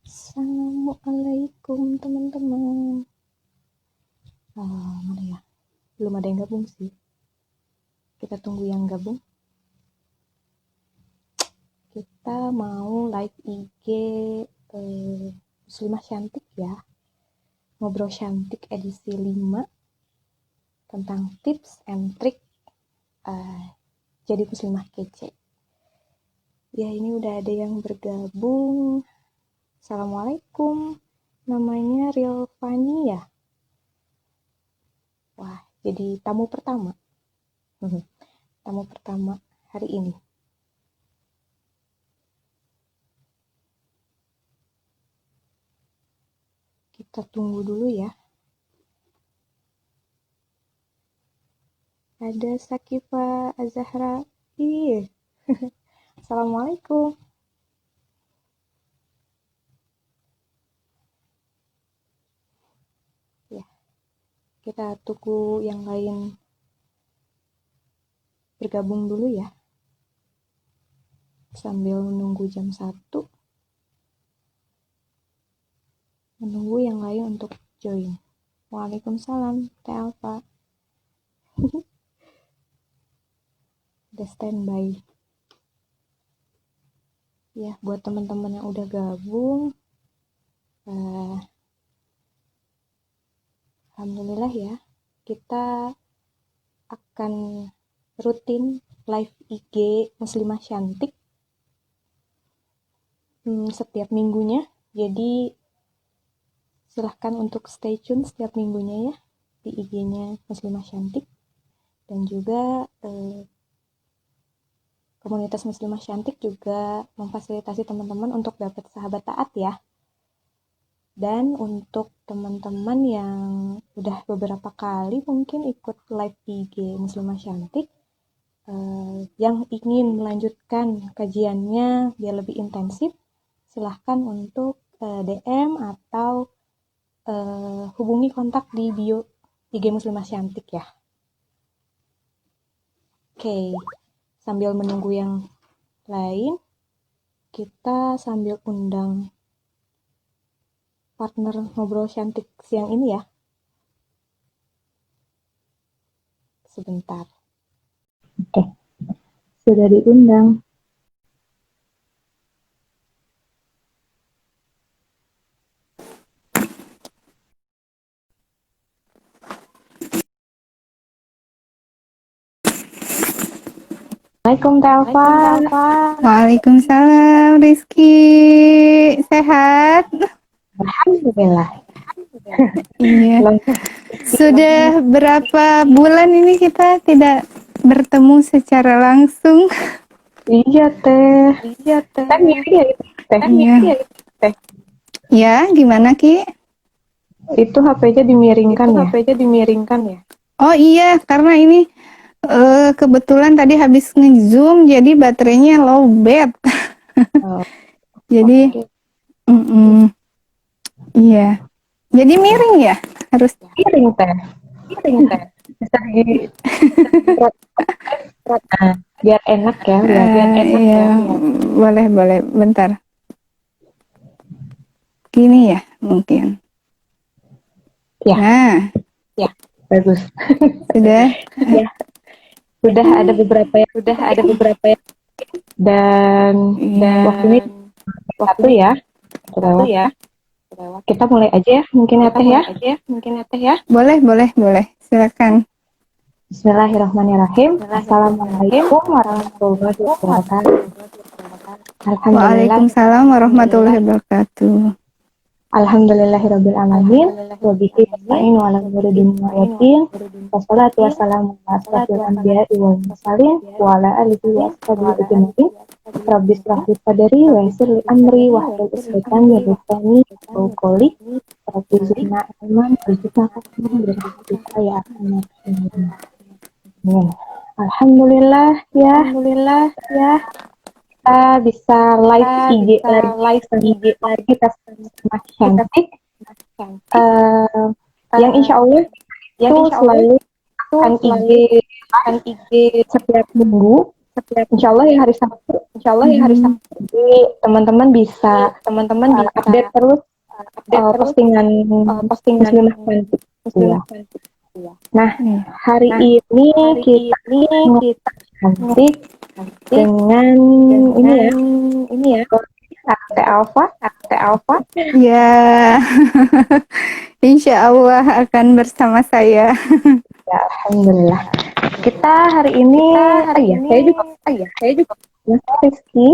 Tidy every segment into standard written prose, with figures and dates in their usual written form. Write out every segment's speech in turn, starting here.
Assalamualaikum teman-teman. Mana ya? Belum ada yang gabung sih. Kita tunggu yang gabung. Kita mau live IG Muslimah Cantik ya. Ngobrol Cantik edisi 5 tentang tips and trick jadi muslimah kece. Ya, ini udah ada yang bergabung. Assalamualaikum. Namanya Real Fani ya. Wah, jadi tamu pertama. Tamu pertama hari ini. Kita tunggu dulu ya. Ada Sakifa Azahra. Assalamualaikum. Ya, kita tunggu yang lain bergabung dulu ya. Sambil menunggu jam 1. Menunggu yang lain untuk join. Waalaikumsalam, Teh Alfa. Udah standby. Ya, buat teman-teman yang udah gabung, alhamdulillah ya, kita akan rutin live IG Muslimah Cantik setiap minggunya. Jadi silahkan untuk stay tune setiap minggunya ya di IG-nya Muslimah Cantik. Dan juga komunitas Muslimah Cantik juga memfasilitasi teman-teman untuk dapat sahabat taat ya. Dan untuk teman-teman yang udah beberapa kali mungkin ikut live IG Muslimah Cantik, yang ingin melanjutkan kajiannya biar lebih intensif, silahkan untuk DM atau hubungi kontak di bio IG Muslimah Cantik ya. Oke, sambil menunggu yang lain, kita sambil undang partner ngobrol cantik siang ini ya. Sebentar. Oke, sudah diundang. Assalamualaikum Telfa. Waalaikumsalam Rizky. Sehat? Alhamdulillah. Iya. Sudah berapa bulan ini kita tidak bertemu secara langsung? Iya teh. Kan ya itu teh. Iya. Ya, gimana Ki? Itu HP-nya dimiringkan ya. Oh iya, karena ini kebetulan tadi habis nge-zoom jadi baterainya low bat. Oh, Jadi, oke. iya. Jadi miring ya? Harus Miring teh. Bisa di nah, biar enak ya lihat. iya, boleh, bentar. Gini ya, mungkin. Ya. Nah, Bagus. sudah. Ya. Sudah ada beberapa yang dan waktunya satu ya. Terlewat. Kita mulai aja ya, mungkin ya teh ya. Boleh. Silakan. Bismillahirrahmanirrahim. Assalamualaikum warahmatullahi wabarakatuh. Alhamdulillah. Waalaikumsalam warahmatullahi wabarakatuh. Alhamdulillahirabbil alamin. Wa bihi nasta'inu ala umuri dunya waddin. Wassalatu wassalamu ala asrofil anbiya'i wal mursalin wa ala alihi wa ashabihi ajma'in. Rabbi shrah li sadri wa yassir li amri wahlul 'uqdatam min lisani yafqahu qawli. Rabbi zidna ilman warzuqna fahman bi rahmatika ya arhamar rahimin. Amin. Alhamdulillah ya. Kita bisa live IG lagi kita sama cantik. Yang insya Allah itu selalu akan IG setiap minggu Insya Allah ya hari Sabtu. Jadi teman-teman bisa update terus postingan Muslimah Cantik. Iya. Nah, hari ini kita cantik dengan ini ya, Akte Alfa. Ya, insya Allah akan bersama saya. Ya, alhamdulillah. Kita hari ini, saya juga Rizky.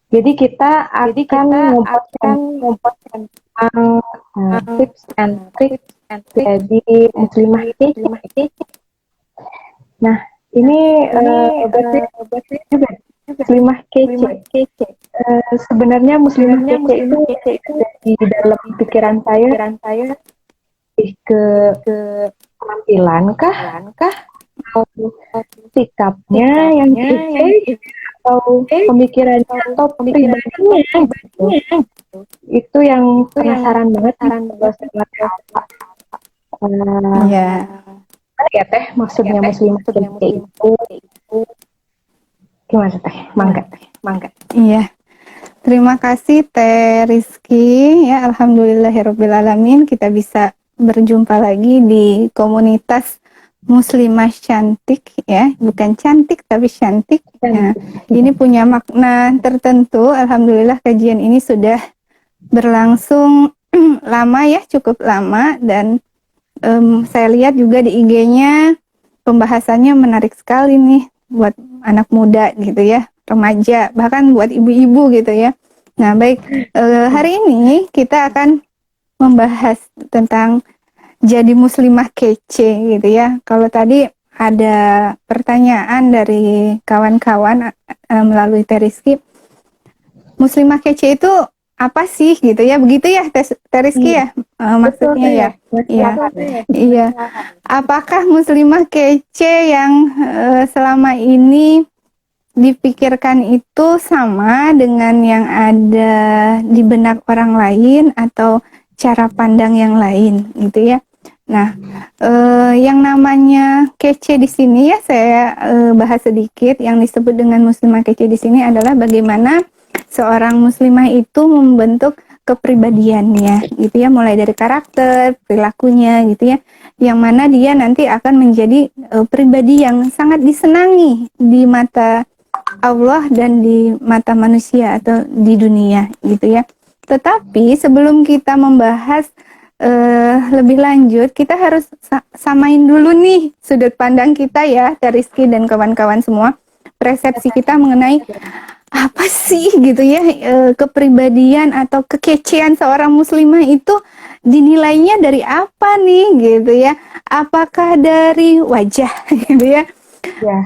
Jadi kita akan memposting tips and tricks jadi muslimah kece. Nah, ini obatnya juga muslimah kece. Sebenarnya muslimah kece itu di dalam pikiran saya lebih ke penampilan kah atau sikapnya yang kece atau pemikirannya atau pribadinya gitu. Itu yang penasaran banget kalau sama apa. Ya, Apa ya teh maksudnya muslimah kece itu gimana teh? Mangga. iya. Terima kasih Teh Rizky. Ya, alhamdulillahirobbilalamin kita bisa berjumpa lagi di komunitas Muslimah Cantik ya, bukan cantik tapi cantik. Nah, ini punya makna tertentu. Alhamdulillah kajian ini sudah berlangsung lama ya, cukup lama dan saya lihat juga di IG-nya pembahasannya menarik sekali nih buat anak muda gitu ya, remaja, bahkan buat ibu-ibu gitu ya. Nah, baik, hari ini kita akan membahas tentang jadi muslimah kece gitu ya. Kalau tadi ada pertanyaan dari kawan-kawan melalui Teriski, muslimah kece itu apa sih gitu ya, begitu ya Teriski ya, maksudnya ya. Iya. Apakah muslimah kece yang selama ini dipikirkan itu sama dengan yang ada di benak orang lain atau cara pandang yang lain gitu ya. Nah, yang namanya kece di sini ya saya bahas sedikit. Yang disebut dengan muslimah kece di sini adalah bagaimana seorang muslimah itu membentuk kepribadiannya gitu ya, mulai dari karakter, perilakunya gitu ya, yang mana dia nanti akan menjadi pribadi yang sangat disenangi di mata Allah dan di mata manusia atau di dunia gitu ya. Tetapi sebelum kita membahas lebih lanjut, kita harus samain dulu nih sudut pandang kita ya, Rizky dan kawan-kawan semua, persepsi kita mengenai apa sih gitu ya, kepribadian atau kekecean seorang muslimah itu dinilainya dari apa nih gitu ya, apakah dari wajah gitu ya,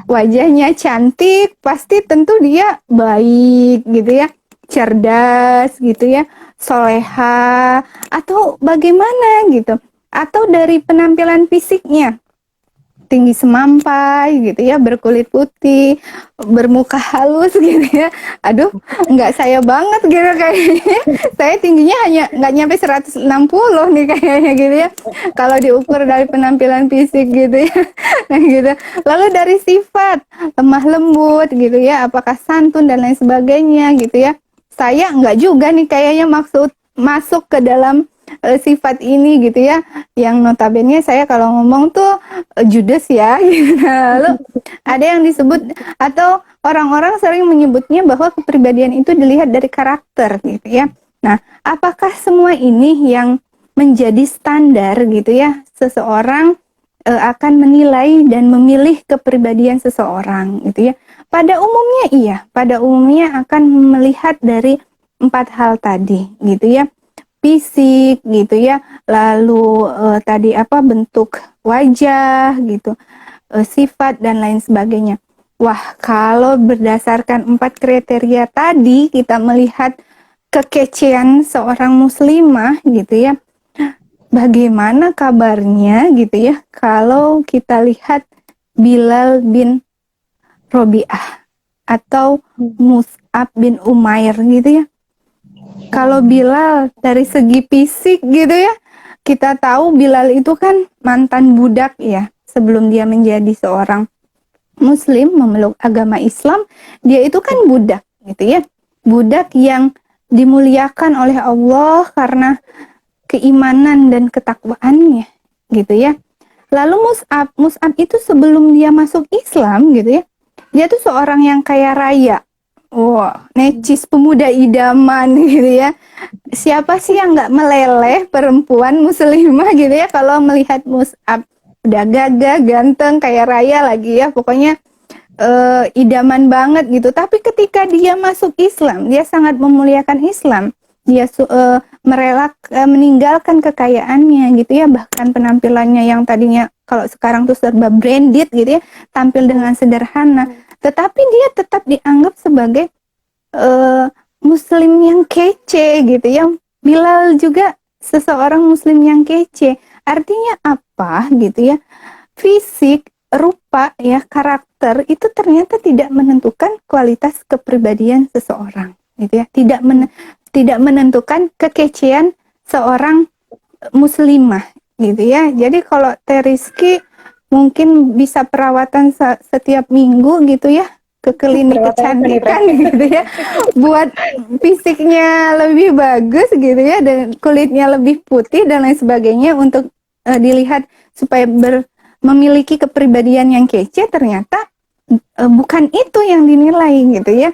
wajahnya cantik pasti tentu dia baik gitu ya, cerdas gitu ya, soleha, atau bagaimana gitu, atau dari penampilan fisiknya tinggi semampai gitu ya, berkulit putih, bermuka halus gitu ya. Aduh, nggak saya banget gitu kayaknya. Saya tingginya hanya nggak nyampe 160 nih kayaknya gitu ya. Kalau diukur dari penampilan fisik gitu ya. Nah gitu. Lalu dari sifat, lemah lembut gitu ya, apakah santun dan lain sebagainya gitu ya. Saya nggak juga nih kayaknya masuk ke dalam sifat ini gitu ya, yang notabene saya kalau ngomong tuh judes ya gitu. Lalu ada yang disebut atau orang-orang sering menyebutnya bahwa kepribadian itu dilihat dari karakter gitu ya. Nah, apakah semua ini yang menjadi standar gitu ya seseorang akan menilai dan memilih kepribadian seseorang gitu ya? Pada umumnya iya, pada umumnya akan melihat dari 4 hal tadi gitu ya, fisik gitu ya, lalu tadi apa, bentuk wajah gitu, sifat dan lain sebagainya. Wah, kalau berdasarkan 4 kriteria tadi kita melihat kekecean seorang muslimah gitu ya, bagaimana kabarnya gitu ya kalau kita lihat Bilal bin Robi'ah atau Mus'ab bin Umair gitu ya. Kalau Bilal dari segi fisik gitu ya, kita tahu Bilal itu kan mantan budak ya sebelum dia menjadi seorang Muslim, memeluk agama Islam, dia itu kan budak, gitu ya. Budak yang dimuliakan oleh Allah karena keimanan dan ketakwaannya, gitu ya. Lalu Mus'ab itu sebelum dia masuk Islam, gitu ya, dia tuh seorang yang kaya raya. Wah, necis, pemuda idaman, gitu ya. Siapa sih yang nggak meleleh perempuan muslimah gitu ya kalau melihat Mus'ab udah gagah, ganteng, kaya raya lagi ya, pokoknya idaman banget gitu. Tapi ketika dia masuk Islam, dia sangat memuliakan Islam. Dia meninggalkan kekayaannya gitu ya, bahkan penampilannya yang tadinya kalau sekarang tuh serba branded gitu ya, tampil dengan sederhana. Tetapi dia tetap dianggap sebagai muslim yang kece gitu ya. Bilal juga seseorang muslim yang kece. Artinya apa gitu ya? Fisik, rupa ya, karakter itu ternyata tidak menentukan kualitas kepribadian seseorang gitu ya. Tidak menentukan kekecean seorang muslimah gitu ya. Jadi kalau Teriski mungkin bisa perawatan setiap minggu gitu ya, ke klinik kecantikan gitu ya, buat fisiknya lebih bagus gitu ya, dan kulitnya lebih putih dan lain sebagainya, untuk dilihat supaya memiliki kepribadian yang kece. Ternyata bukan itu yang dinilai gitu ya.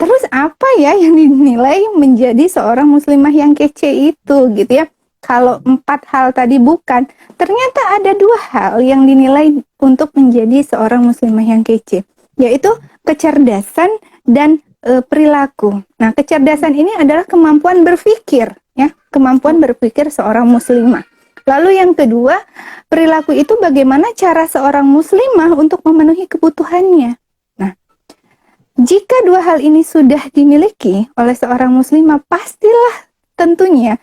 Terus apa ya yang dinilai menjadi seorang muslimah yang kece itu gitu ya? Kalau 4 hal tadi bukan, ternyata ada 2 hal yang dinilai untuk menjadi seorang muslimah yang kece, yaitu kecerdasan dan perilaku. Nah, kecerdasan ini adalah kemampuan berpikir, ya, kemampuan berpikir seorang muslimah. Lalu yang kedua, perilaku itu bagaimana cara seorang muslimah untuk memenuhi kebutuhannya. Nah, jika 2 hal ini sudah dimiliki oleh seorang muslimah, pastilah tentunya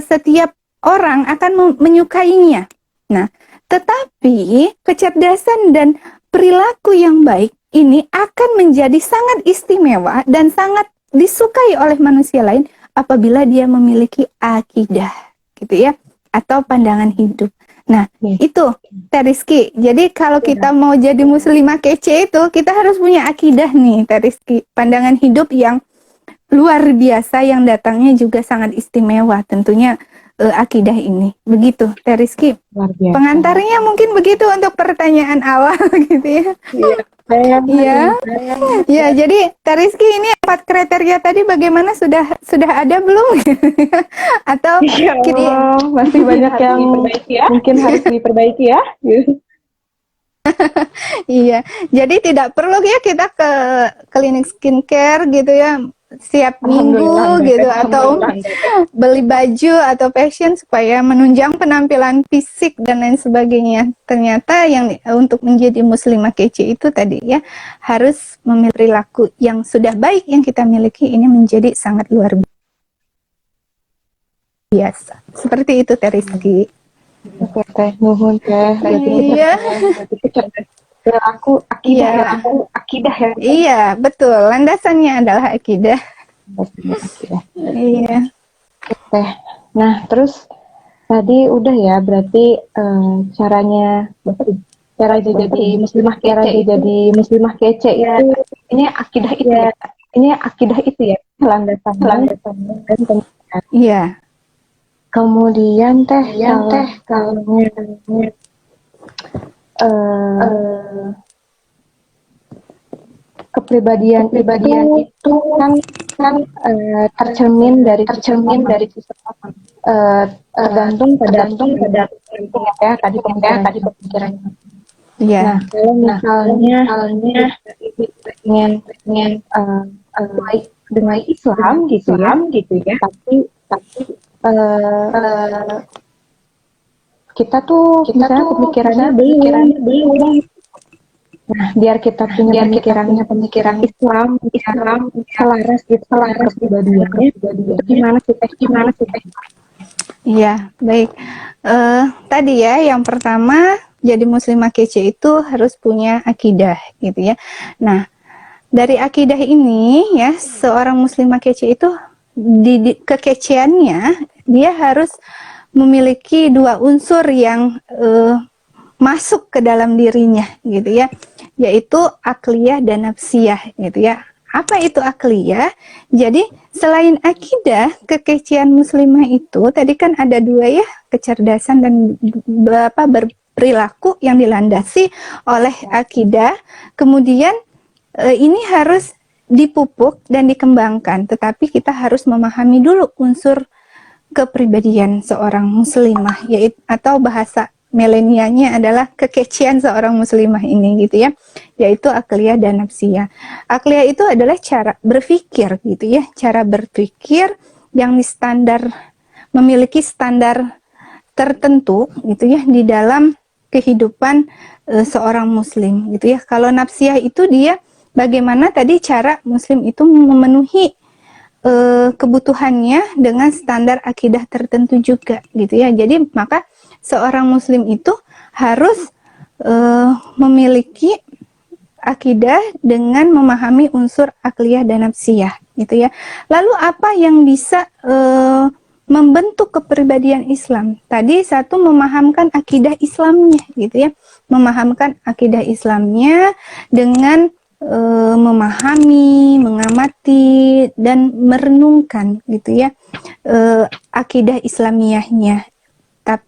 setiap orang akan menyukainya. Nah, tetapi kecerdasan dan perilaku yang baik ini akan menjadi sangat istimewa dan sangat disukai oleh manusia lain apabila dia memiliki akidah, gitu ya, atau pandangan hidup. Nah, itu Teriski. Jadi kalau kita mau jadi muslimah kece itu, kita harus punya akidah nih, Teriski. Pandangan hidup yang luar biasa yang datangnya juga sangat istimewa, tentunya akidah ini. Begitu, Teriski. Pengantarnya mungkin begitu untuk pertanyaan awal gitu ya. Iya. Ya, jadi Teriski, ini 4 kriteria tadi bagaimana, sudah ada belum? Atau masih banyak yang mungkin harus diperbaiki ya. Iya, jadi tidak perlu ya kita ke klinik skincare gitu ya, setiap minggu gitu, atau beli baju atau fashion supaya menunjang penampilan fisik dan lain sebagainya. Ternyata yang untuk menjadi muslimah kece itu tadi ya, harus memiliki perilaku yang sudah baik yang kita miliki ini menjadi sangat luar biasa. Seperti itu, Teriski. Oke teh, nuhun teh. Iya. Perilaku akidah ya. Iya, betul. Landasannya adalah akidah. Iya. Teh. Nah, terus tadi udah ya, berarti cara jadi muslimah kece itu, ini akidah itu ya. Ini akidah itu ya, landasan. Iya. Kemudian teh, kalau kepribadian itu kan tercermin dari seseorang, tergantung pada ya tadi pemikiran. Iya. Nah, kalau misalnya ingin baik dengan Islam gitu ya, tapi kita tuh pemikirannya belum. Nah, biar kita punya pemikiran Islam selaras kepribadiannya, itu gimana sih teh? Iya, baik. Tadi ya, yang pertama, jadi muslimah kece itu harus punya akidah, gitu ya. Nah, dari akidah ini ya, seorang muslimah kece itu di kekeceannya dia harus memiliki 2 unsur yang masuk ke dalam dirinya, gitu ya. yaitu akliyah dan nafsiyah gitu ya. Apa itu akliyah? Jadi selain akidah, kekecian muslimah itu tadi kan ada dua ya, kecerdasan dan berperilaku yang dilandasi oleh akidah. Kemudian ini harus dipupuk dan dikembangkan, tetapi kita harus memahami dulu unsur kepribadian seorang muslimah, yaitu atau bahasa milenialnya adalah kekecian seorang muslimah ini gitu ya, yaitu akliyah dan nafsiyah. Akliyah itu adalah cara berpikir gitu ya, cara berpikir yang memiliki standar tertentu gitu ya di dalam kehidupan seorang muslim gitu ya. Kalau nafsiyah itu dia bagaimana tadi cara muslim itu memenuhi kebutuhannya dengan standar akidah tertentu juga gitu ya. Jadi maka seorang muslim itu harus memiliki akidah dengan memahami unsur akliyah dan nafsiyah gitu ya. Lalu apa yang bisa membentuk kepribadian Islam? Tadi satu memahamkan akidah Islamnya gitu ya. Memahamkan akidah Islamnya dengan memahami, mengamati dan merenungkan gitu ya akidah Islamiyahnya,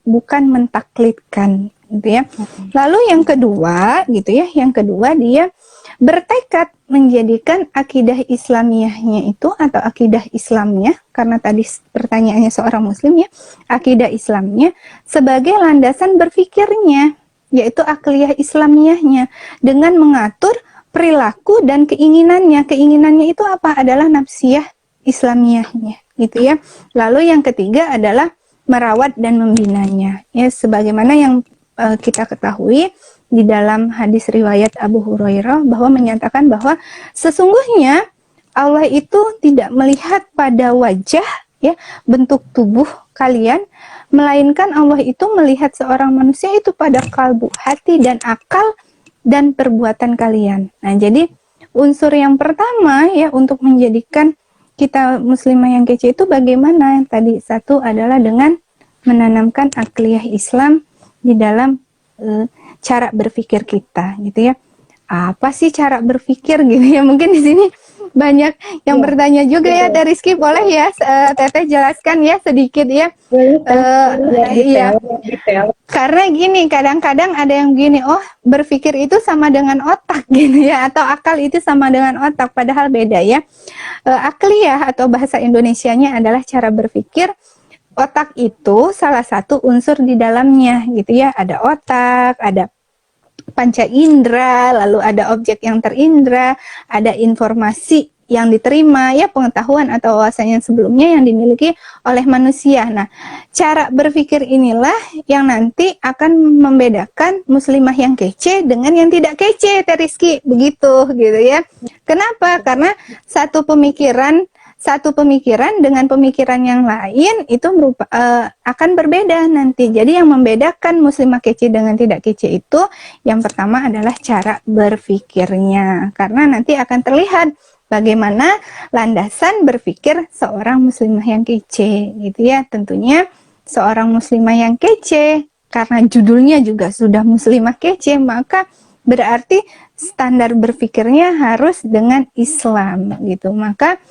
bukan mentaklidkan gitu ya. Lalu yang kedua gitu ya, yang kedua dia bertekad menjadikan akidah Islamiyahnya itu atau akidah Islamnya, karena tadi pertanyaannya seorang muslim ya, akidah Islamnya sebagai landasan berpikirnya, yaitu akliyah Islamiyahnya, dengan mengatur perilaku dan keinginannya. Keinginannya itu apa? Adalah nafsiyah Islamiyahnya gitu ya. Lalu yang ketiga adalah merawat dan membinanya ya, sebagaimana yang kita ketahui di dalam hadis riwayat Abu Hurairah bahwa menyatakan bahwa sesungguhnya Allah itu tidak melihat pada wajah ya, bentuk tubuh kalian, melainkan Allah itu melihat seorang manusia itu pada kalbu, hati dan akal dan perbuatan kalian. Nah, jadi unsur yang pertama ya untuk menjadikan kita muslimah yang kece itu bagaimana? Tadi satu adalah dengan menanamkan akliyah Islam di dalam cara berpikir kita gitu ya. Apa sih cara berpikir gitu ya? Mungkin di sini banyak yang bertanya juga ya. Dari Rizky, boleh ya Teteh jelaskan ya sedikit ya. Iya. Karena gini, kadang-kadang ada yang gini, oh berpikir itu sama dengan otak gitu ya, atau akal itu sama dengan otak, padahal beda ya. Akliyah atau bahasa Indonesianya adalah cara berpikir. Otak itu salah satu unsur di dalamnya gitu ya. Ada otak, ada panca indera, lalu ada objek yang terindra, ada informasi yang diterima ya, pengetahuan atau wawasan yang sebelumnya yang dimiliki oleh manusia. Nah, cara berpikir inilah yang nanti akan membedakan muslimah yang kece dengan yang tidak kece, Teriski, begitu gitu ya. Kenapa? Karena satu pemikiran dengan pemikiran yang lain itu akan berbeda nanti. Jadi yang membedakan muslimah kece dengan tidak kece itu yang pertama adalah cara berpikirnya. Karena nanti akan terlihat bagaimana landasan berpikir seorang muslimah yang kece gitu ya. Tentunya seorang muslimah yang kece, karena judulnya juga sudah muslimah kece, maka berarti standar berpikirnya harus dengan Islam gitu. Maka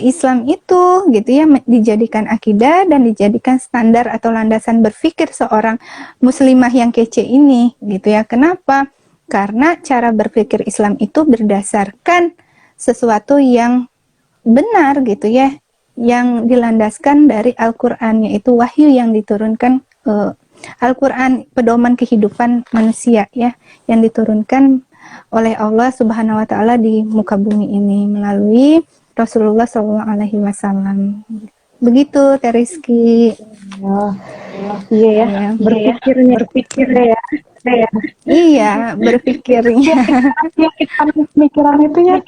Islam itu gitu ya dijadikan akidah dan dijadikan standar atau landasan berpikir seorang muslimah yang kece ini gitu ya. Kenapa? Karena cara berpikir Islam itu berdasarkan sesuatu yang benar gitu ya, yang dilandaskan dari Al-Qur'an, yaitu wahyu yang diturunkan Al-Qur'an, pedoman kehidupan manusia ya, yang diturunkan oleh Allah Subhanahu wa taala di muka bumi ini melalui Rasulullah SAW. Begitu, Teriski. Oh, iya ya, berpikirnya ya. Iya, berpikirnya. Pemikiran itu ya.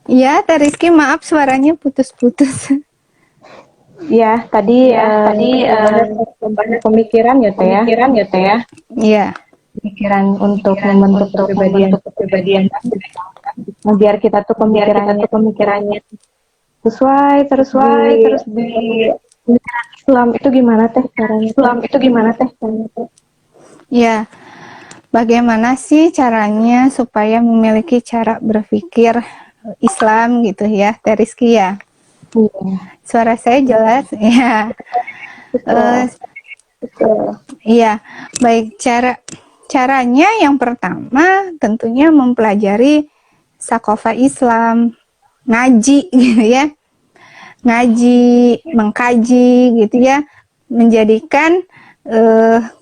Iya, Teriski, maaf suaranya putus-putus. Ya, tadi banyak pemikiran ya, Teh ya. Iya. Pemikiran untuk membentuk kepribadian. Biar kita tuh pemikirannya sesuai terus di Islam itu gimana teh caranya? Ya, bagaimana sih caranya supaya memiliki cara berpikir Islam gitu ya, Teh Rizky ya. Iya, Suara saya jelas ya. betul. Iya, baik, caranya yang pertama tentunya mempelajari sakofa Islam, ngaji gitu ya. Ngaji, mengkaji gitu ya. Menjadikan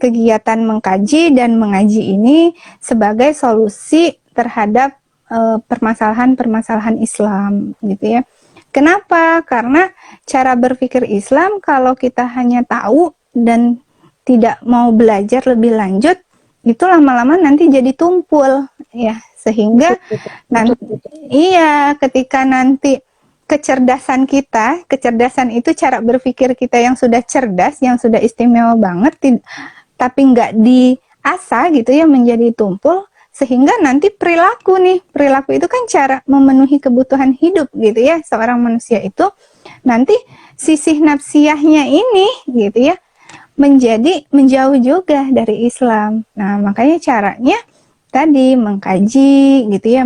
kegiatan mengkaji dan mengaji ini sebagai solusi terhadap permasalahan-permasalahan Islam gitu ya. Kenapa? Karena cara berpikir Islam kalau kita hanya tahu dan tidak mau belajar lebih lanjut, itu lama-lama nanti jadi tumpul ya, sehingga nanti iya, ketika nanti kecerdasan itu cara berpikir kita yang sudah cerdas, yang sudah istimewa banget, tapi nggak diasah gitu ya menjadi tumpul, sehingga nanti perilaku itu kan cara memenuhi kebutuhan hidup gitu ya, seorang manusia itu nanti sisi nafsiyahnya ini gitu ya menjadi menjauh juga dari Islam. Nah, makanya caranya tadi mengkaji gitu ya,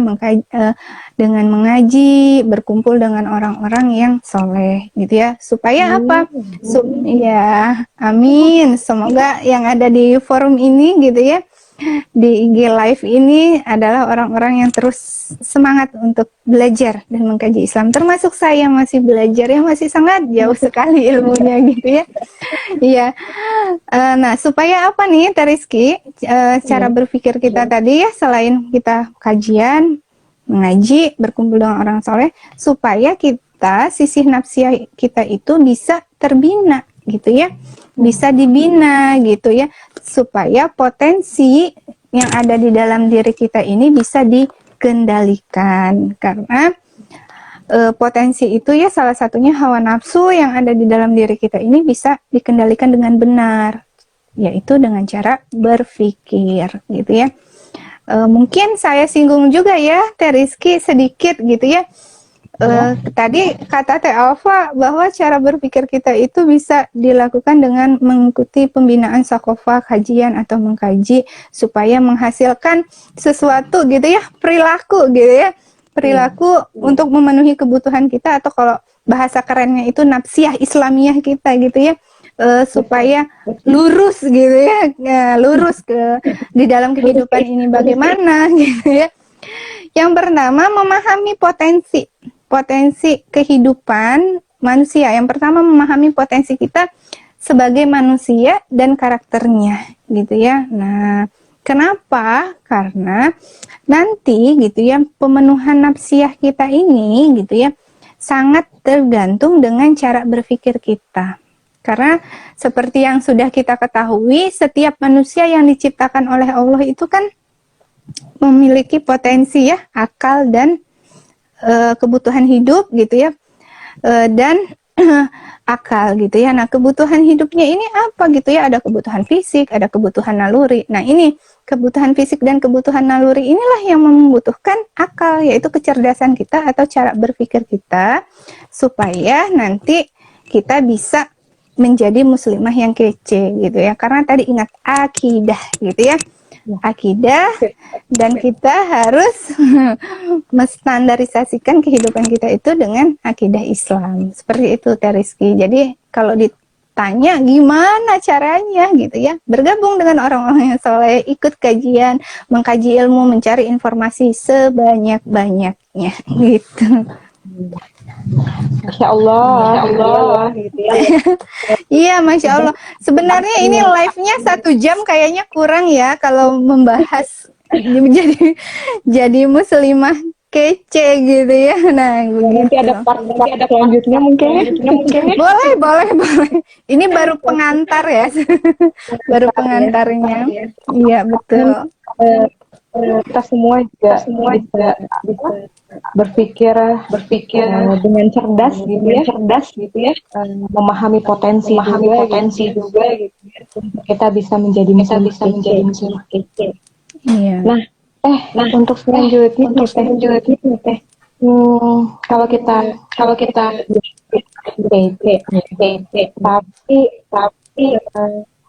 dengan mengaji, berkumpul dengan orang-orang yang soleh gitu ya, supaya apa? Ya, amin. Semoga yang ada di forum ini gitu ya, di IG Live ini adalah orang-orang yang terus semangat untuk belajar dan mengkaji Islam. Termasuk saya masih belajar ya, masih sangat jauh sekali ilmunya gitu ya. Iya. Nah, supaya apa nih, Teh Rizky? Cara berpikir kita tadi ya, selain kita kajian, mengaji, berkumpul dengan orang soleh, supaya kita, sisi nafsiyah kita itu bisa terbina gitu ya, bisa dibina gitu ya, supaya potensi yang ada di dalam diri kita ini bisa dikendalikan. Karena potensi itu ya salah satunya hawa nafsu yang ada di dalam diri kita ini bisa dikendalikan dengan benar, yaitu dengan cara berpikir gitu ya. Mungkin saya singgung juga ya, Teh Rizky, sedikit gitu ya. Tadi kata Teh Alfa bahwa cara berpikir kita itu bisa dilakukan dengan mengikuti pembinaan sakofa, kajian atau mengkaji supaya menghasilkan sesuatu gitu ya, perilaku gitu ya, perilaku untuk memenuhi kebutuhan kita, atau kalau bahasa kerennya itu nafsiyah Islamiyah kita gitu ya, supaya lurus gitu ya, lurus di dalam kehidupan ini bagaimana gitu ya. Yang pertama, memahami potensi kehidupan manusia. Yang pertama, memahami potensi kita sebagai manusia dan karakternya gitu ya. Nah, kenapa? Karena nanti gitu ya, pemenuhan nafsiyah kita ini gitu ya sangat tergantung dengan cara berpikir kita. Karena seperti yang sudah kita ketahui, setiap manusia yang diciptakan oleh Allah itu kan memiliki potensi ya, akal dan kebutuhan hidup gitu ya, dan akal gitu ya. Nah, kebutuhan hidupnya ini apa gitu ya? Ada kebutuhan fisik, ada kebutuhan naluri. Nah, ini kebutuhan fisik dan kebutuhan naluri inilah yang membutuhkan akal, yaitu kecerdasan kita atau cara berpikir kita, supaya nanti kita bisa menjadi muslimah yang kece gitu ya. Karena tadi ingat akidah gitu ya, akidah, dan kita harus menstandarisasikan kehidupan kita itu dengan akidah Islam. Seperti itu, Teh Rizky. Jadi kalau ditanya gimana caranya gitu ya, bergabung dengan orang-orang yang soleh, ikut kajian, mengkaji ilmu, mencari informasi sebanyak-banyaknya gitu. Masya Allah, gitu ya. Iya, Masya Allah. Sebenarnya ini live-nya 1 jam kayaknya kurang ya kalau membahas jadi muslimah kece gitu ya. Nah, nanti begitu. ada part selanjutnya mungkin. Boleh. Ini baru pengantar ya. Baru pengantarnya. Iya, betul. Kita semua juga bisa berpikir dengan cerdas gitu ya, memahami potensi juga gitu ya. Kita bisa menjadi muslim kece. Iya. Nah, untuk selanjutnya nih Teh, kalau kita kece, tapi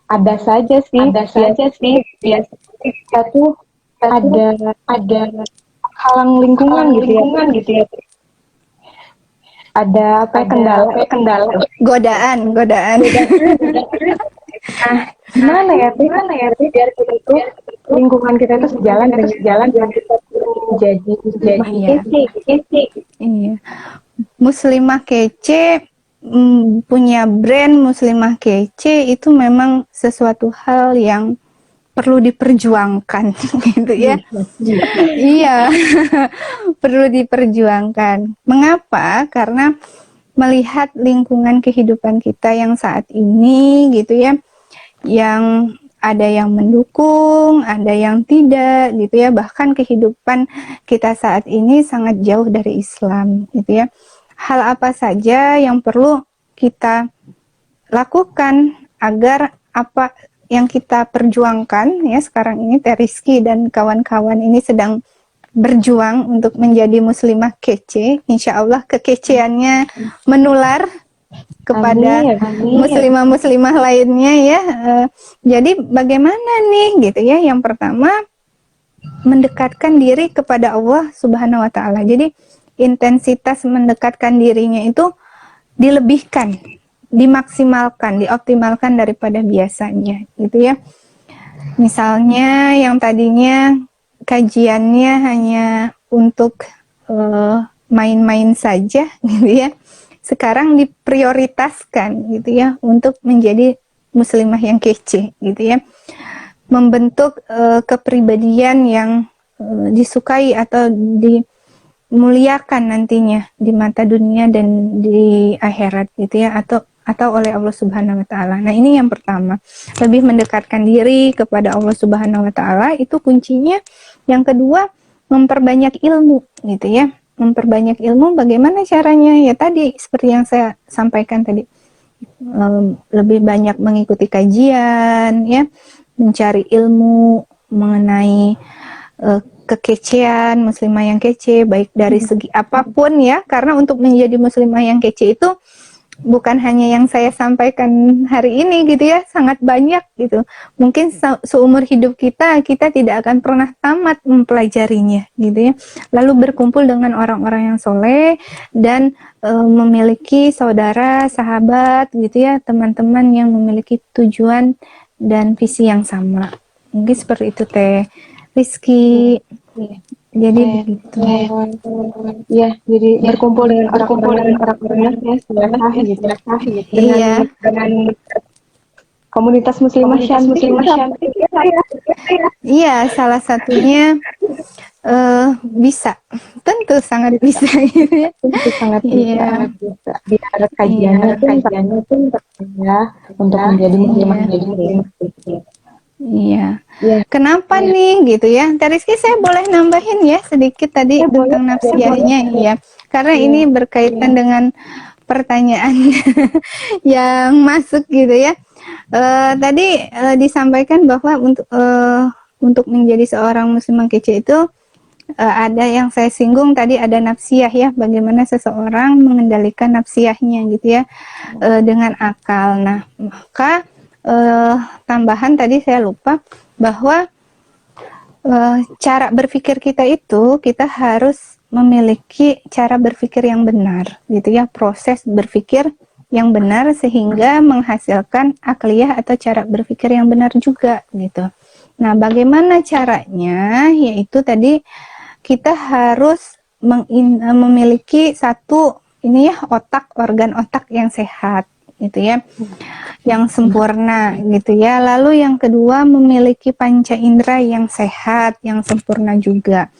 ada saja sih, biasanya kita tuh ada halang lingkungan gitu ya, ada apa ya, kendala. Godaan. Nah, gimana ya tuh biar kita tuh lingkungan kita itu sejalan dengan yang kita jadi muslimah Iya. kece. Iya. Muslimah kece, punya brand muslimah kece itu memang sesuatu hal yang perlu diperjuangkan gitu ya. Iya. Perlu diperjuangkan. Mengapa? Karena melihat lingkungan kehidupan kita yang saat ini gitu ya, yang ada yang mendukung, ada yang tidak gitu ya. Bahkan kehidupan kita saat ini sangat jauh dari Islam gitu ya. Hal apa saja yang perlu kita lakukan agar apa yang kita perjuangkan ya sekarang ini, Teh Rizky dan kawan-kawan ini sedang berjuang untuk menjadi muslimah kece. Insya Allah kekeceannya menular kepada muslimah-muslimah lainnya ya. Jadi bagaimana nih gitu ya? Yang pertama, mendekatkan diri kepada Allah Subhanahu wa taala. Jadi intensitas mendekatkan dirinya itu dilebihkan, dimaksimalkan, dioptimalkan daripada biasanya gitu ya. Misalnya yang tadinya kajiannya hanya untuk main-main saja gitu ya, sekarang diprioritaskan gitu ya untuk menjadi muslimah yang kece gitu ya, membentuk kepribadian yang disukai atau dimuliakan nantinya di mata dunia dan di akhirat gitu ya, atau oleh Allah Subhanahu wa taala. Nah, ini yang pertama, lebih mendekatkan diri kepada Allah Subhanahu wa taala, itu kuncinya. Yang kedua, memperbanyak ilmu gitu ya. Memperbanyak ilmu bagaimana caranya? Ya tadi seperti yang saya sampaikan tadi. Lebih banyak mengikuti kajian ya, mencari ilmu mengenai kekecean muslimah yang kece, baik dari segi apapun ya, karena untuk menjadi muslimah yang kece itu bukan hanya yang saya sampaikan hari ini gitu ya, sangat banyak gitu. Mungkin seumur hidup kita tidak akan pernah tamat mempelajarinya gitu ya. Lalu berkumpul dengan orang-orang yang soleh dan memiliki saudara, sahabat gitu ya, teman-teman yang memiliki tujuan dan visi yang sama. Mungkin seperti itu Teh Rizky. Jadi begitu. Ya, jadi berkumpul dengan orang-orang yang solehah gitu. Dengan komunitas muslimah cantik. Iya, salah satunya bisa, tentu sangat bisa gitu ya. Itu sangat Iya. bisa. Biar kajiannya pun ya untuk menjadi muslimah. Iya. Kenapa nih gitu ya? Teh Rizky, saya boleh nambahin ya sedikit tadi tentang nafsiyahnya ya. Karena ini berkaitan dengan pertanyaan yang masuk gitu ya. Tadi disampaikan bahwa untuk menjadi seorang muslimah kece itu ada yang saya singgung tadi, ada nafsiyah ya, bagaimana seseorang mengendalikan nafsiyahnya gitu ya dengan akal. Nah, maka tambahan tadi saya lupa bahwa cara berpikir kita itu, kita harus memiliki cara berpikir yang benar gitu ya, proses berpikir yang benar sehingga menghasilkan akliyah atau cara berpikir yang benar juga gitu. Nah, bagaimana caranya? Yaitu tadi kita harus memiliki satu ini ya, organ otak yang sehat gitu ya, yang sempurna gitu ya. Lalu yang kedua, memiliki panca indera yang sehat, yang sempurna juga.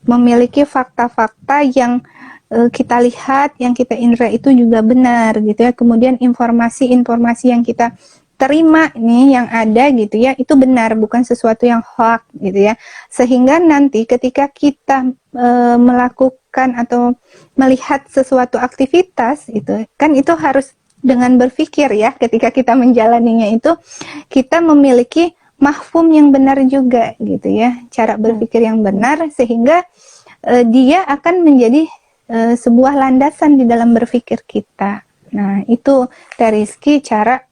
Memiliki fakta-fakta yang kita lihat, yang kita indera itu juga benar gitu ya. Kemudian informasi-informasi yang kita terima nih yang ada gitu ya, itu benar, bukan sesuatu yang hoax gitu ya. Sehingga nanti ketika kita melakukan atau melihat sesuatu aktivitas itu kan, itu harus dengan berpikir ya, ketika kita menjalaninya itu kita memiliki mafhum yang benar juga gitu ya, cara berpikir yang benar, sehingga dia akan menjadi sebuah landasan di dalam berpikir kita Nah, itu Teh Rizky cara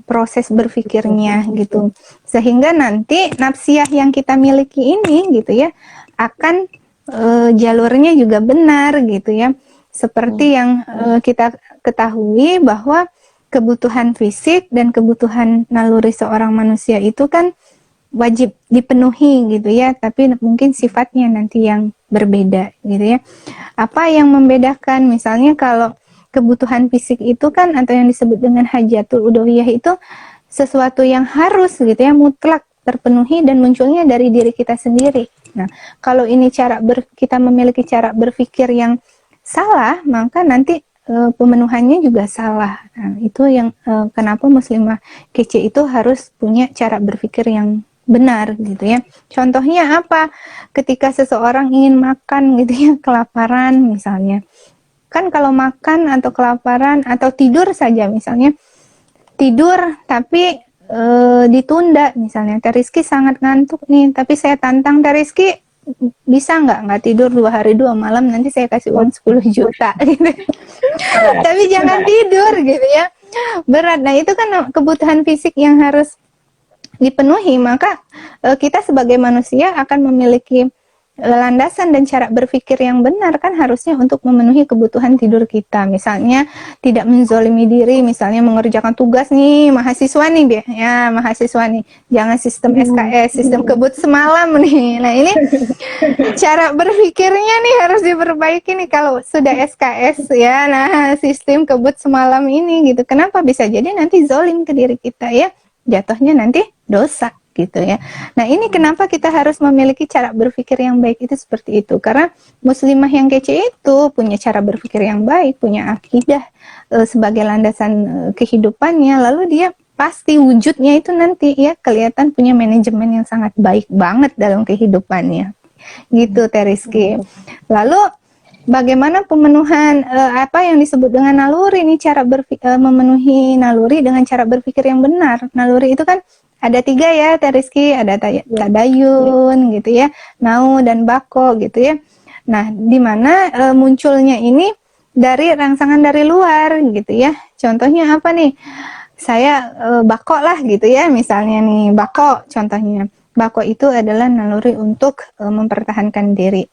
proses berpikirnya gitu. Sehingga nanti nafsiyah yang kita miliki ini gitu ya akan jalurnya juga benar gitu ya. Seperti yang kita ketahui bahwa kebutuhan fisik dan kebutuhan naluri seorang manusia itu kan wajib dipenuhi gitu ya, tapi mungkin sifatnya nanti yang berbeda gitu ya. Apa yang membedakan? Misalnya kalau kebutuhan fisik itu kan atau yang disebut dengan hajatul udhiyah itu sesuatu yang harus gitu ya, mutlak terpenuhi dan munculnya dari diri kita sendiri. Nah, kalau ini kita memiliki cara berpikir yang salah, maka nanti pemenuhannya juga salah. Nah, itu yang kenapa muslimah kece itu harus punya cara berpikir yang benar gitu ya. Contohnya apa? Ketika seseorang ingin makan gitu ya, kelaparan misalnya. Kan kalau makan atau kelaparan atau tidur saja misalnya, tidur tapi ditunda misalnya. Teh Rizky sangat ngantuk nih, tapi saya tantang Teh Rizky, bisa nggak tidur 2 hari 2 malam, nanti saya kasih uang 10 juta gitu. Tapi jangan tidur gitu ya, berat. Nah itu kan kebutuhan fisik yang harus dipenuhi, maka kita sebagai manusia akan memiliki landasan dan cara berpikir yang benar kan harusnya untuk memenuhi kebutuhan tidur kita. Misalnya tidak menzolimi diri, misalnya mengerjakan tugas nih mahasiswa nih ya mahasiswa nih, jangan sistem SKS, sistem kebut semalam nih. Nah ini cara berpikirnya nih harus diperbaiki nih kalau sudah SKS ya. Nah sistem kebut semalam ini gitu, kenapa bisa jadi nanti zolim ke diri kita ya, jatuhnya nanti dosa gitu ya. Nah ini kenapa kita harus memiliki cara berpikir yang baik itu seperti itu, karena muslimah yang kece itu punya cara berpikir yang baik, punya akidah sebagai landasan kehidupannya, lalu dia pasti wujudnya itu nanti ya kelihatan punya manajemen yang sangat baik banget dalam kehidupannya gitu Teh Rizky. Lalu bagaimana pemenuhan apa yang disebut dengan naluri ini, cara memenuhi naluri dengan cara berpikir yang benar. Naluri itu kan ada 3 ya Teh Rizky, ada tadayun gitu ya, nau dan bako gitu ya. Nah, di mana munculnya ini dari rangsangan dari luar gitu ya. Contohnya apa nih? Saya bako lah gitu ya, misalnya nih bako contohnya. Bako itu adalah naluri untuk mempertahankan diri.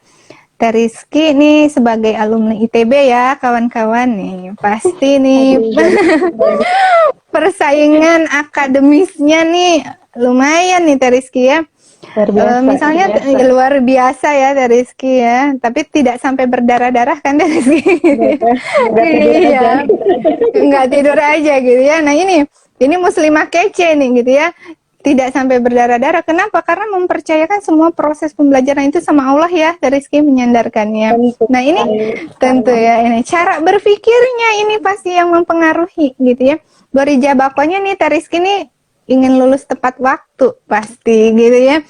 Teh Rizky nih sebagai alumni ITB ya kawan-kawan nih, pasti nih persaingan akademisnya nih lumayan nih Teh Rizky ya. Misalnya luar biasa ya Teh Rizky ya, tapi tidak sampai berdarah-darah kan Teh Rizky? Iya, nggak tidur aja gitu ya. Nah ini muslimah kece nih gitu ya, tidak sampai berdarah-darah. Kenapa? Karena mempercayakan semua proses pembelajaran itu sama Allah ya, Teh Rizky menyandarkannya. Nah ini tentu ya, ini cara berpikirnya ini pasti yang mempengaruhi gitu ya. Gorija bakonya nih Teh Rizky nih ingin lulus tepat waktu pasti gitu ya,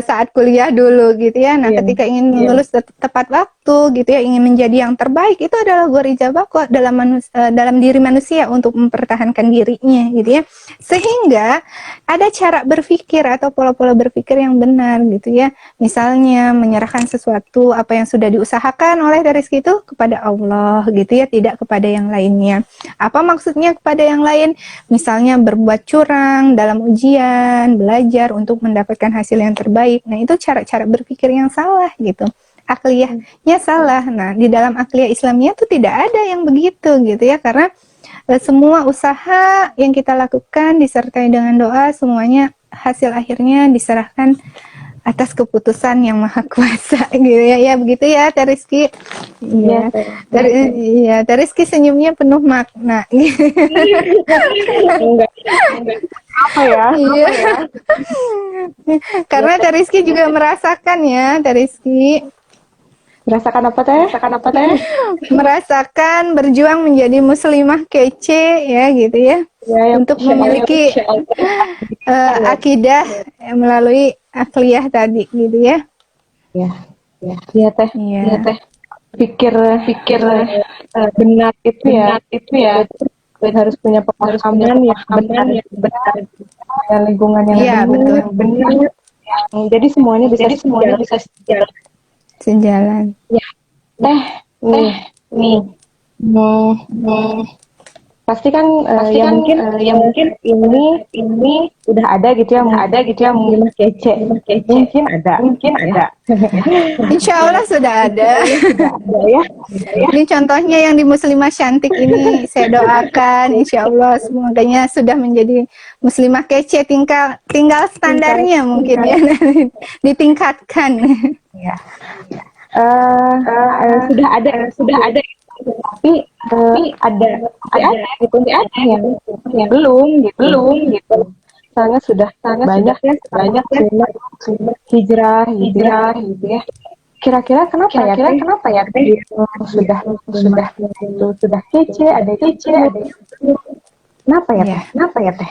saat kuliah dulu gitu ya. Nah ketika ingin lulus tepat waktu gitu ya, ingin menjadi yang terbaik, itu adalah gorija bako dalam diri manusia untuk mempertahankan dirinya gitu ya. Sehingga ada cara berpikir atau pola-pola berpikir yang benar gitu ya. Misalnya menyerahkan sesuatu apa yang sudah diusahakan oleh Teh Rizky itu kepada Allah gitu ya, tidak kepada yang lainnya. Apa maksudnya kepada yang lain? Misalnya berbuat curang dalam ujian, belajar untuk mendapatkan hasil yang terbaik. Nah, itu cara-cara berpikir yang salah gitu. Akliyahnya salah. Nah, di dalam akliyah Islamiyah itu tidak ada yang begitu gitu ya, karena semua usaha yang kita lakukan disertai dengan doa, semuanya hasil akhirnya diserahkan atas keputusan yang maha kuasa gitu ya. Ya begitu ya Teh Rizky. Iya. Iya, Teh Rizky senyumnya penuh makna. Enggak. Apa ya? Iya. Karena Teh Rizky juga merasakan ya, Teh Rizky. Merasakan apa Teh? Merasakan berjuang menjadi muslimah kece ya gitu ya. Untuk memiliki akidah melalui akliyah tadi gitu ya. Iya Teh. Pikir benar itu ya. Harus punya pemahaman yang benar, lingkungan yang benar. Jadi semuanya bisa sejalan. Nih Hmm, pasti kan ya mungkin ini udah ada gitu ya, muslimah kece. Mungkin ada ya. Insya Allah sudah ada. Sudah ada ya. Ini contohnya yang di Muslimah Cantik ini saya doakan insya Allah semoga sudah menjadi Muslimah kece, tinggal standarnya mungkin ya ditingkatkan. Ya. Sudah ada, tapi ada masih ada gitu yang belum gitu. Soalnya sudah banyak ya sekarang muslimah hijrah gitu ya. Kira-kira kenapa ya Teh? Sudah itu sudah kece, ada yang ikut. Kenapa ya Teh?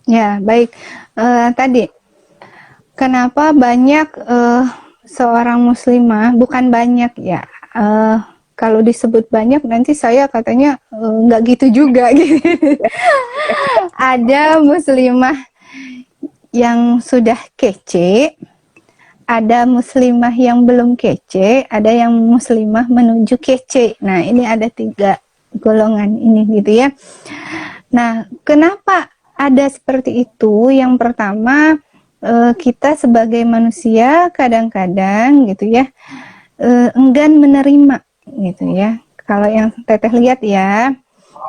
Ya, baik. Tadi kenapa banyak seorang muslimah, bukan banyak ya, kalau disebut banyak nanti saya katanya nggak gitu juga gitu. Ada muslimah yang sudah kece, ada muslimah yang belum kece, ada yang muslimah menuju kece. Nah, ini ada 3 golongan ini gitu ya. Nah, kenapa ada seperti itu? Yang pertama, kita sebagai manusia kadang-kadang gitu ya, enggan menerima gitu ya. Kalau yang Teteh lihat ya,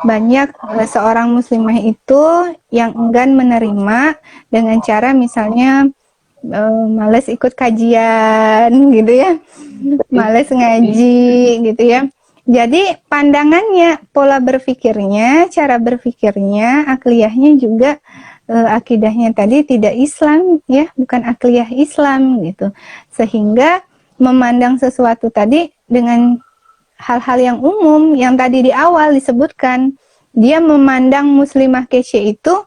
banyak seorang muslimah itu yang enggan menerima dengan cara misalnya males ikut kajian gitu ya, males ngaji gitu ya. Jadi pandangannya, pola berpikirnya, cara berpikirnya, akliyahnya juga akidahnya tadi tidak Islam ya, bukan akliyah Islam gitu. Sehingga memandang sesuatu tadi dengan hal-hal yang umum yang tadi di awal disebutkan, dia memandang muslimah kece itu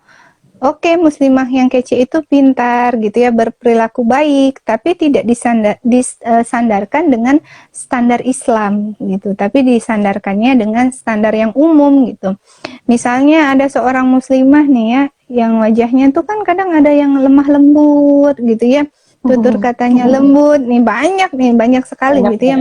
oke, muslimah yang kece itu pintar gitu ya, berperilaku baik, tapi tidak disandarkan dengan standar Islam gitu, tapi disandarkannya dengan standar yang umum gitu. Misalnya ada seorang muslimah nih ya, yang wajahnya tuh kan kadang ada yang lemah lembut gitu ya, tutur katanya lembut nih, banyak sekali gitu ya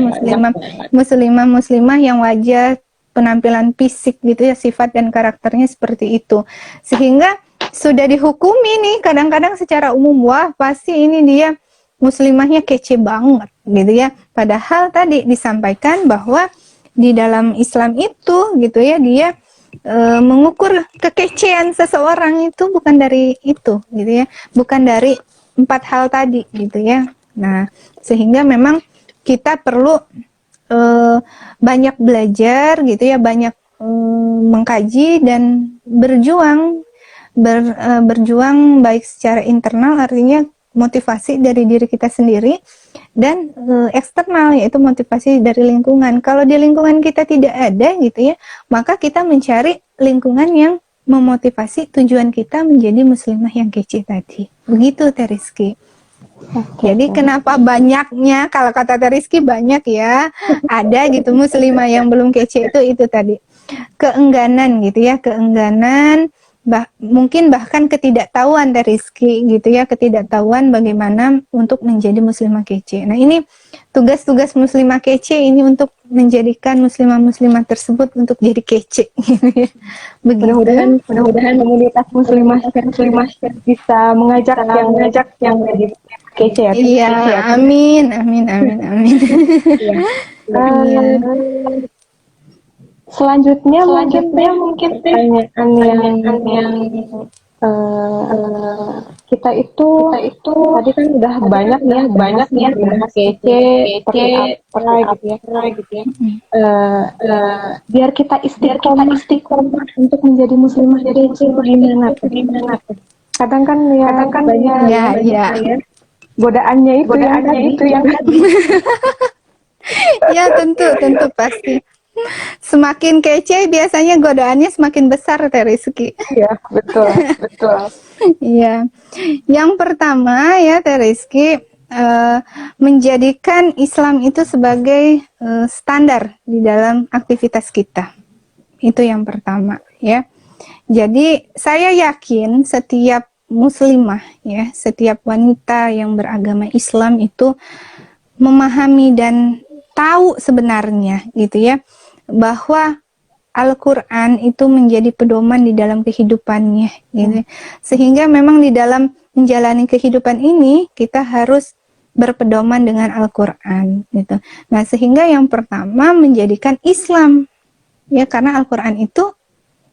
muslimah yang wajah penampilan fisik gitu ya, sifat dan karakternya seperti itu, sehingga sudah dihukumi nih kadang-kadang secara umum, wah pasti ini dia muslimahnya kece banget gitu ya, padahal tadi disampaikan bahwa di dalam Islam itu gitu ya, dia mengukur kekecean seseorang itu bukan dari itu gitu ya, bukan dari 4 hal tadi gitu ya. Nah, sehingga memang kita perlu banyak belajar gitu ya, banyak mengkaji dan berjuang baik secara internal, artinya motivasi dari diri kita sendiri, dan eksternal yaitu motivasi dari lingkungan. Kalau di lingkungan kita tidak ada gitu ya, maka kita mencari lingkungan yang memotivasi tujuan kita menjadi muslimah yang kece tadi. Begitu Teh Rizky. Jadi kenapa banyaknya, kalau kata Teh Rizky banyak ya, ada gitu muslimah yang belum kece itu tadi. Keengganan gitu ya, keengganan, mungkin bahkan ketidaktahuan dari Rizky gitu ya, ketidaktahuan bagaimana untuk menjadi muslimah kece. Nah, ini tugas-tugas muslimah kece ini untuk menjadikan muslimah-muslimah tersebut untuk jadi kece gitu ya. Begitu. Mudah-mudahan komunitas muslimah bisa mengajak yang jadi kece ya. Iya, amin. Iya. Selanjutnya mungkin pertanyaan yang kita itu tadi kan udah banyak nih muslimah kece seperti apa gitu ya. Biar kita istiqomah untuk menjadi muslimah kece itu gimana tuh? Kadang kan banyak ya. Godaannya itu yang tadi. Ya, tentu pasti. Semakin kece biasanya godaannya semakin besar Teh Rizky. Iya, betul. Iya. Yang pertama ya Teh Rizky, menjadikan Islam itu sebagai standar di dalam aktivitas kita. Itu yang pertama ya. Jadi saya yakin setiap muslimah ya, setiap wanita yang beragama Islam itu memahami dan tahu sebenarnya gitu ya, bahwa Al-Quran itu menjadi pedoman di dalam kehidupannya, gitu. Sehingga memang di dalam menjalani kehidupan ini kita harus berpedoman dengan Al-Quran, gitu. Nah, sehingga yang pertama menjadikan Islam, ya, karena Al-Quran itu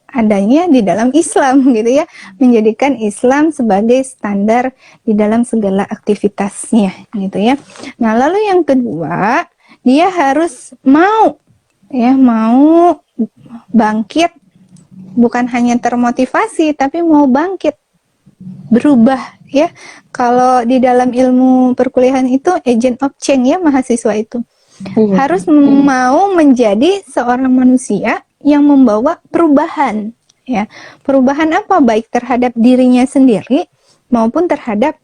adanya di dalam Islam, gitu ya, menjadikan Islam sebagai standar di dalam segala aktivitasnya, gitu ya. Nah, lalu yang kedua, dia harus mau bangkit, bukan hanya termotivasi tapi mau bangkit, berubah, ya. Kalau di dalam ilmu perkuliahan itu agent of change, ya, mahasiswa itu harus mau menjadi seorang manusia yang membawa perubahan, ya. Perubahan apa? Baik terhadap dirinya sendiri maupun terhadap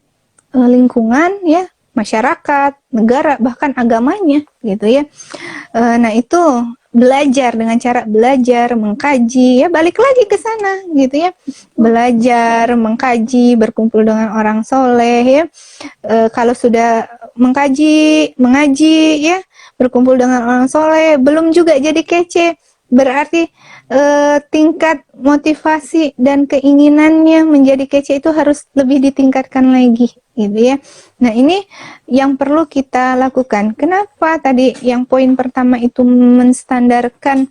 lingkungan, ya, masyarakat, negara, bahkan agamanya, gitu ya. Nah, itu belajar dengan cara belajar, mengkaji, ya, balik lagi ke sana, gitu ya. Belajar, mengkaji, berkumpul dengan orang soleh, ya. Kalau sudah mengkaji, mengaji, ya, berkumpul dengan orang soleh, belum juga jadi kece, berarti tingkat motivasi dan keinginannya menjadi kece itu harus lebih ditingkatkan lagi, gitu ya. Nah, ini yang perlu kita lakukan. Kenapa tadi yang poin pertama itu menstandarkan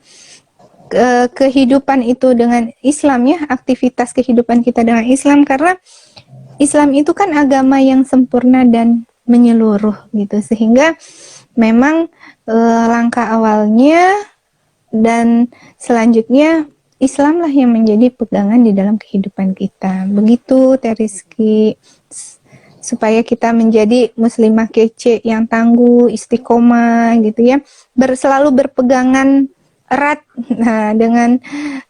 kehidupan itu dengan Islam, ya, aktivitas kehidupan kita dengan Islam, karena Islam itu kan agama yang sempurna dan menyeluruh, gitu. Sehingga memang langkah awalnya dan selanjutnya Islamlah yang menjadi pegangan di dalam kehidupan kita. Begitu, Teh Rizky, supaya kita menjadi muslimah kece yang tangguh, istiqomah, gitu ya. Selalu berpegangan erat dengan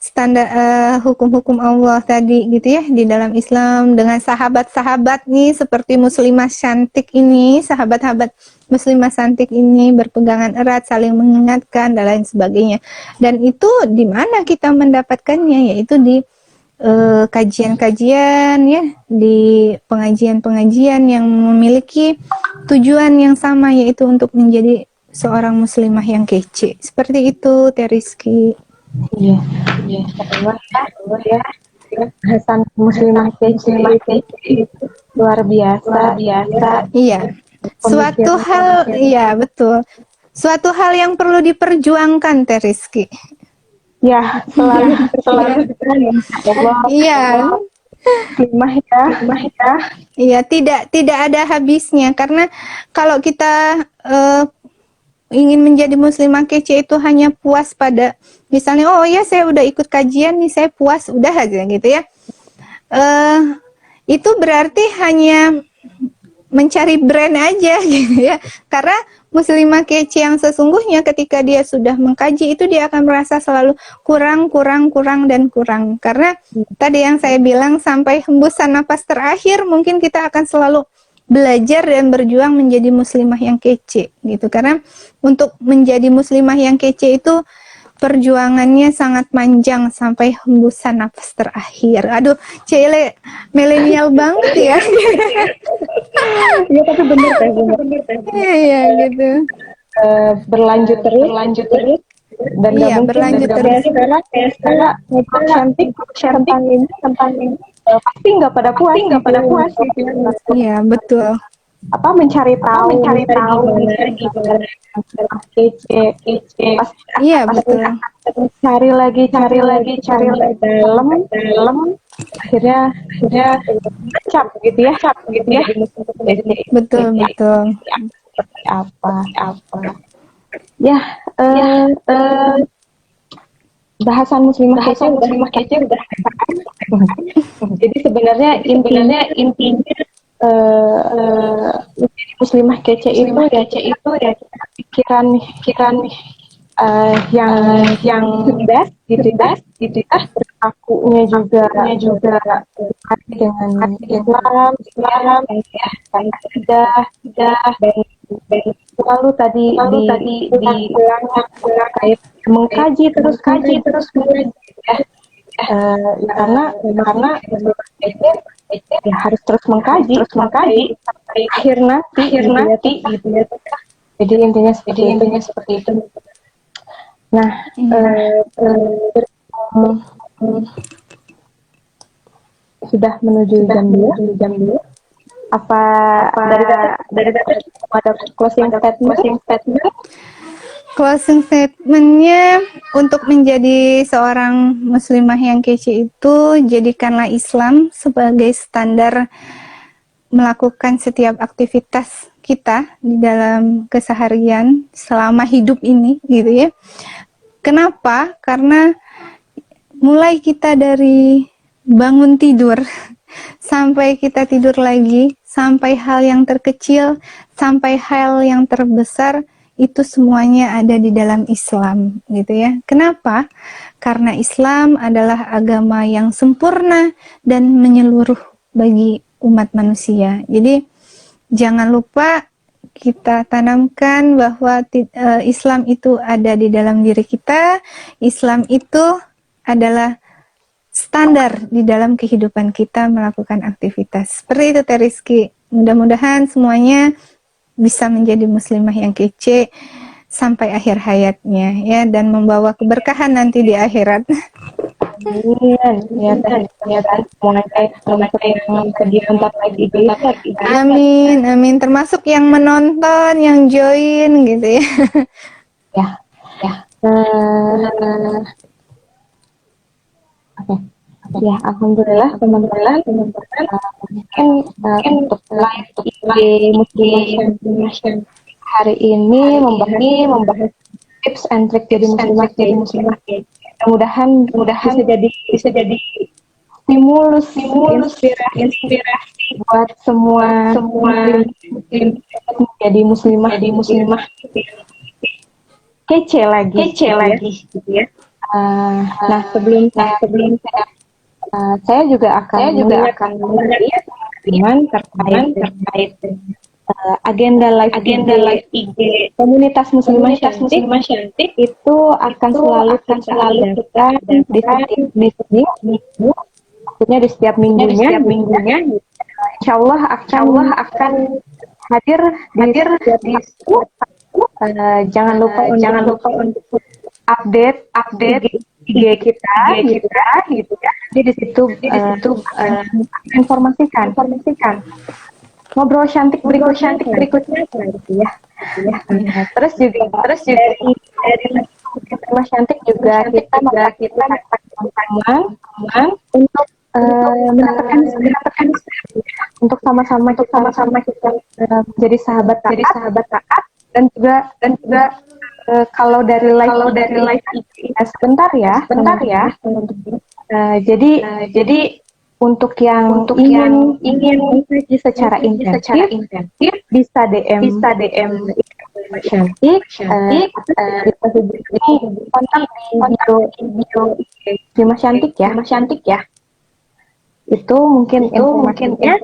standar hukum-hukum Allah tadi, gitu ya, di dalam Islam, dengan sahabat-sahabat nih seperti muslimah cantik ini, sahabat-sahabat muslimah cantik ini berpegangan erat, saling mengingatkan dan lain sebagainya. Dan itu di mana kita mendapatkannya? Yaitu di kajian-kajian, ya, di pengajian-pengajian yang memiliki tujuan yang sama, yaitu untuk menjadi seorang muslimah yang kece. Seperti itu, Teh Rizky. Iya, iya. Ya, bahasan muslimah kece itu luar biasa. Iya. Suatu hal, iya, betul. Suatu hal yang perlu diperjuangkan, Teh Rizky. Ya, selalu Allah. Iya. Muslimah ya. Iya, tidak ada habisnya, karena kalau kita ingin menjadi muslimah kece itu hanya puas pada misalnya, oh ya saya udah ikut kajian nih, saya puas, udah aja, gitu ya. Itu berarti hanya mencari brand aja, gitu ya. Karena muslimah kece yang sesungguhnya ketika dia sudah mengkaji itu dia akan merasa selalu kurang. Karena tadi yang saya bilang, sampai hembusan napas terakhir mungkin kita akan selalu belajar dan berjuang menjadi muslimah yang kece, gitu. Karena untuk menjadi muslimah yang kece itu perjuangannya sangat panjang sampai hembusan nafas terakhir. Aduh, Cile milenial banget ya. Iya, tapi benar. Iya, gitu. Berlanjut terus. Dan iya, berlanjut terus. Karena cantik tentang ini pasti nggak pada puas gitu. Iya, betul. Mencari tahu gimana kece. Iya, betul. Cari lagi dalam akhirnya cap gitu ya. Betul. Seperti apa ya, bahasan muslimah kece udah jadi sebenarnya intinya menjadi muslimah kece itu ya pikiran yang cerdas gitu ya, berlakunya juga dengan Islam ya, akidah dan selalu tadi kayak mengkaji terus ya. Karena ya harus terus mengkaji akhir nanti gitu ya. Jadi intinya seperti itu. Nah, Iya. sudah menuju jam 2. Apa dari tadi ada closing statement? Closing statementnya untuk menjadi seorang muslimah yang kece itu, jadikanlah Islam sebagai standar melakukan setiap aktivitas kita di dalam keseharian selama hidup ini, gitu ya. Kenapa? Karena mulai kita dari bangun tidur sampai kita tidur lagi, sampai hal yang terkecil, sampai hal yang terbesar, itu semuanya ada di dalam Islam, gitu ya. Kenapa? Karena Islam adalah agama yang sempurna dan menyeluruh bagi umat manusia. Jadi jangan lupa kita tanamkan bahwa Islam itu ada di dalam diri kita. Islam itu adalah standar di dalam kehidupan kita melakukan aktivitas. Seperti itu Teh Rizky. Mudah-mudahan semuanya bisa menjadi muslimah yang kece sampai akhir hayatnya ya, dan membawa keberkahan nanti di akhirat. Amin. Ya, semuanya termasuk yang sedih bentar lagi gitu. Amin, amin. Termasuk yang menonton, yang join gitu ya. Ya. Eh, Oke. Ya, alhamdulillah teman-teman. Mungkin untuk live IG Muslimah Syamsiah hari ini membahas tips and trik jadi muslimah kece. Mudah-mudahan bisa jadi stimulus, inspirasi buat semua muslim untuk menjadi muslimah kece lagi gitu ya. Nah, sebelum saya juga akan mengingatkan lagi teman terkait agenda live IG komunitas muslimah cantik itu akan selalu kita adakan di setiap minggu, maksudnya di setiap minggunya. Insya Allah akan hadir di setiap waktu. Jangan lupa untuk update IG kita gitu ya. Jadi di situ informasikan ngobrol cantik berikutnya gitu ya. Terus juga dari Mas Cantik juga kita mengajak teman-teman untuk mendapatkan untuk sama-sama kita menjadi sahabat taat, dan juga kalau dari live sebentar ya jadi untuk yang ingin mengkaji secara intensif bisa DM Cantik, bisa hubungi kontak di bio Mas Cantik ya. Itu mungkin informasinya.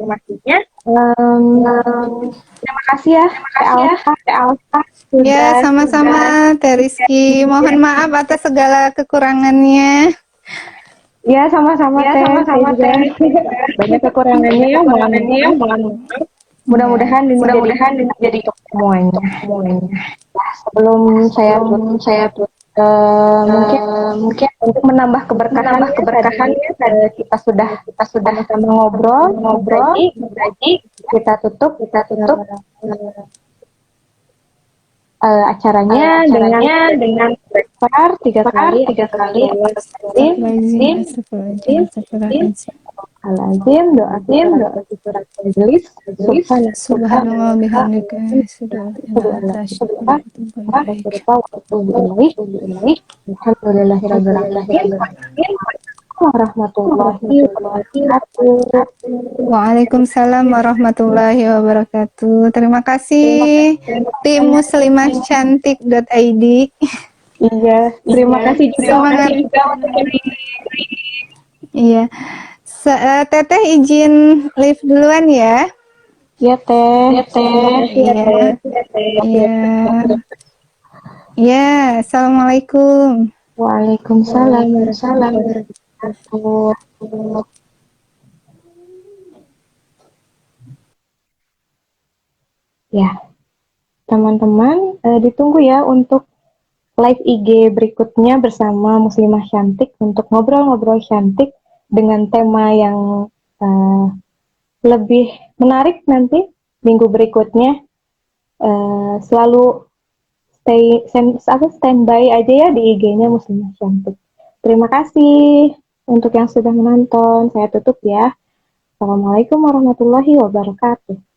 Terima kasih ya, Teh Alfa Ya, sudah sama-sama Teh Rizky. Mohon maaf atas segala kekurangannya. ya sama-sama Teh. Saya juga banyak kekurangannya ya, mohon maaf. Mudah-mudahan ini jadi untuk semuanya. Sebelum saya mungkin untuk menambah keberkahannya tadi kita sudah sama-sama ngobrol tadi kita tutup acaranya dengan istighfar 3 kali Astagfirullahaladzim, astagfirullahaladzim, astagfirullahaladzim. Al-Azim, doa surat majelis, Subhanallah bihamdika, asyhadu an la ilaha illa anta, asyhadu an la ilaha illa anta. Alhamdulillahirrahmanirrahim. Warahmatullahi wabarakatuh. Waalaikumsalam warahmatullahi wabarakatuh. Terima kasih tim muslimahcantik.id. Iya, terima kasih juga Semangat. Iya. Teteh izin live duluan ya. ya Teh. Iya. Iya. Iya, assalamualaikum. Waalaikumsalam warahmatullahi wabarakatuh. Ya, teman-teman, ditunggu ya untuk live IG berikutnya bersama Muslimah Cantik untuk ngobrol-ngobrol cantik dengan tema yang uh, lebih menarik nanti minggu berikutnya. Selalu standby aja ya di IG-nya Muslimah Cantik. Terima kasih untuk yang sudah menonton. Saya tutup ya. Assalamualaikum warahmatullahi wabarakatuh.